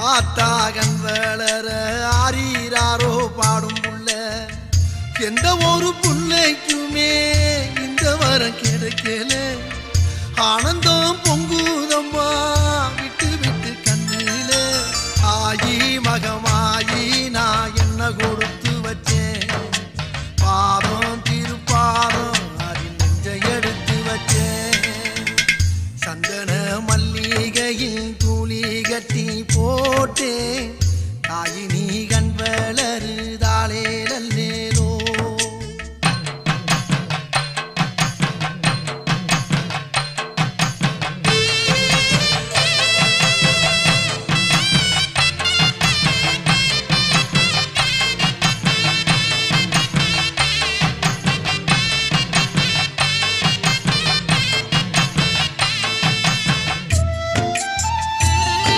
ஆத்தாகன் வளர ஆரீராரோ பாடும் புள்ள எந்த ஒரு புள்ளைக்குமே இந்த வரம் கிடைக்கல ஆனந்தம் பொங்குதம்மா விட்டு விட்டு கண்ணில ஆயி மகமாயி நான் என்ன கொடுத்து வச்சேன் பாதம் திருப்பாதம் அதில் நெஞ்ச எடுத்து வச்சேன் சந்தன மல்லிகையில் தூளி கட்டி போட்டேன் தாயி நீ